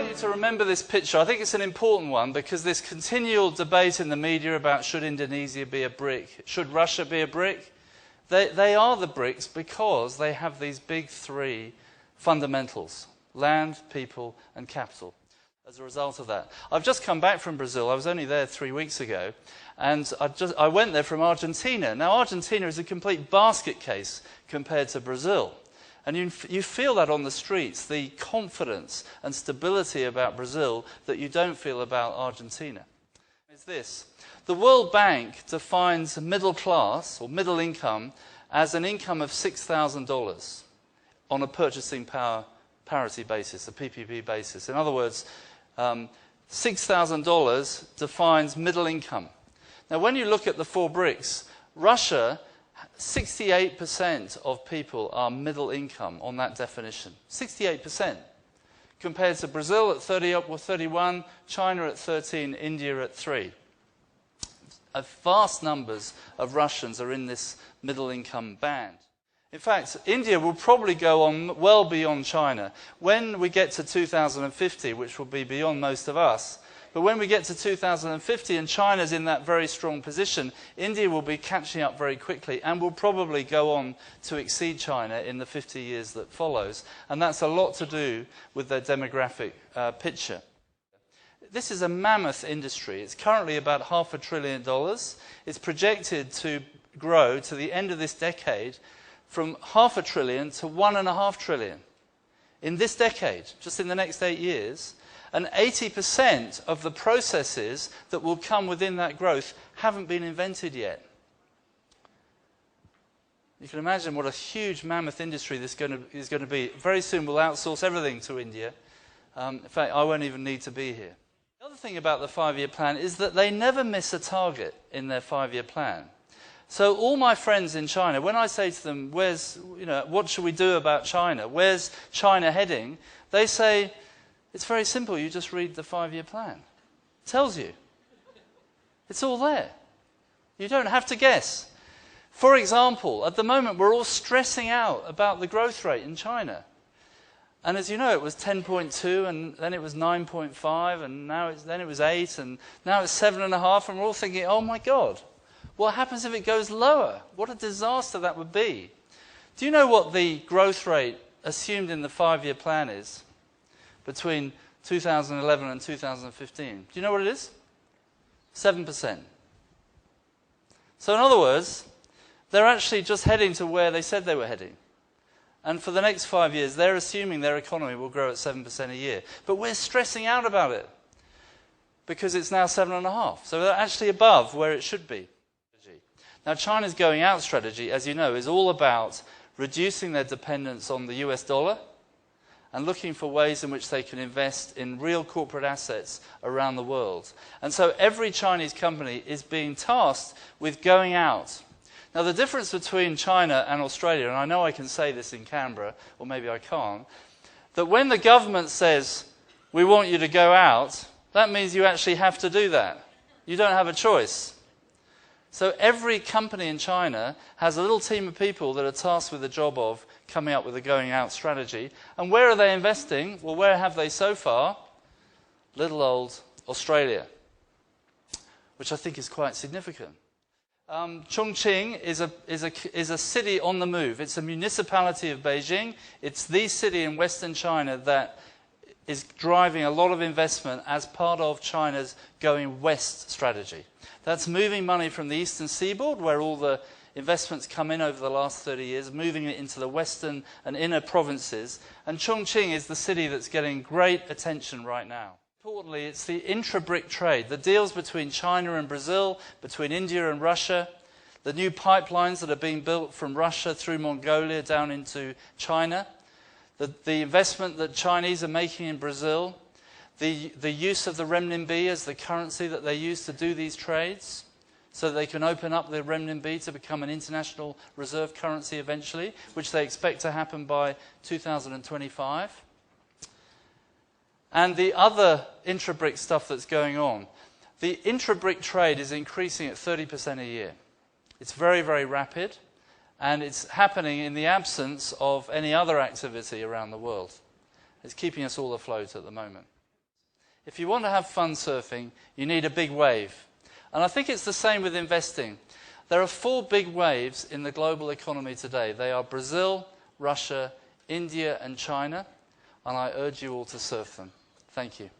want you to remember this picture. I think it's an important one because this continual debate in the media about should Indonesia be a BRIC, should Russia be a BRIC, they are the BRICs because they have these big three fundamentals: land, people, and capital. As a result of that, I've just come back from Brazil. I was only there 3 weeks ago, and I went there from Argentina. Now, Argentina is a complete basket case compared to Brazil. And you feel that on the streets, the confidence and stability about Brazil that you don't feel about Argentina. Is this: the World Bank defines middle class or middle income as an income of $6,000 on a purchasing power parity basis, a PPP basis. In other words, $6,000 defines middle income. Now, when you look at the 4 BRICS, Russia, 68% of people are middle income on that definition. 68%. Compared to Brazil at 31, China at 13, India at 3. Vast numbers of Russians are in this middle income band. In fact, India will probably go on well beyond China. When we get to 2050, which will be beyond most of us, but when we get to 2050 and China's in that very strong position, India will be catching up very quickly and will probably go on to exceed China in the 50 years that follows. And that's a lot to do with their demographic picture. This is a mammoth industry. It's currently about $500 billion. It's projected to grow to the end of this decade from $500 billion to $1.5 trillion. In this decade, just in the next 8 years, and 80% of the processes that will come within that growth haven't been invented yet. You can imagine what a huge mammoth industry this is going to be. Very soon we'll outsource everything to India. In fact, I won't even need to be here. The other thing about the 5-year plan is that they never miss a target in their 5-year plan. So all my friends in China, when I say to them, what should we do about China? Where's China heading? They say, it's very simple. You just read the 5-year plan. It tells you. It's all there. You don't have to guess. For example, at the moment, we're all stressing out about the growth rate in China. And as you know, it was 10.2, and then it was 9.5, and then it was 8, and now it's 7.5, and we're all thinking, oh my God, what happens if it goes lower? What a disaster that would be. Do you know what the growth rate assumed in the 5-year plan is between 2011 and 2015? Do you know what it is? 7%. So in other words, they're actually just heading to where they said they were heading. And for the next 5 years, they're assuming their economy will grow at 7% a year. But we're stressing out about it because it's now 7.5. So they're actually above where it should be. Now, China's going out strategy, as you know, is all about reducing their dependence on the US dollar and looking for ways in which they can invest in real corporate assets around the world. And so every Chinese company is being tasked with going out. Now, the difference between China and Australia, and I know I can say this in Canberra, or maybe I can't, that when the government says, we want you to go out, that means you actually have to do that. You don't have a choice. So every company in China has a little team of people that are tasked with the job of coming up with a going out strategy. And where are they investing? Well, where have they so far? Little old Australia, which I think is quite significant. Chongqing is a city on the move. It's a municipality of Beijing. It's the city in Western China that is driving a lot of investment as part of China's going west strategy. That's moving money from the eastern seaboard, where all the investments come in over the last 30 years, moving it into the western and inner provinces. And Chongqing is the city that's getting great attention right now. Importantly, it's the intra-BRIC trade, the deals between China and Brazil, between India and Russia, the new pipelines that are being built from Russia through Mongolia down into China, the investment that Chinese are making in Brazil, the use of the renminbi as the currency that they use to do these trades, so that they can open up the renminbi to become an international reserve currency eventually, which they expect to happen by 2025. And the other intra-BRIC stuff that's going on. The intra-BRIC trade is increasing at 30% a year. It's very, very rapid, and it's happening in the absence of any other activity around the world. It's keeping us all afloat at the moment. If you want to have fun surfing, you need a big wave. And I think it's the same with investing. There are 4 big waves in the global economy today. They are Brazil, Russia, India and China, and I urge you all to surf them. Thank you.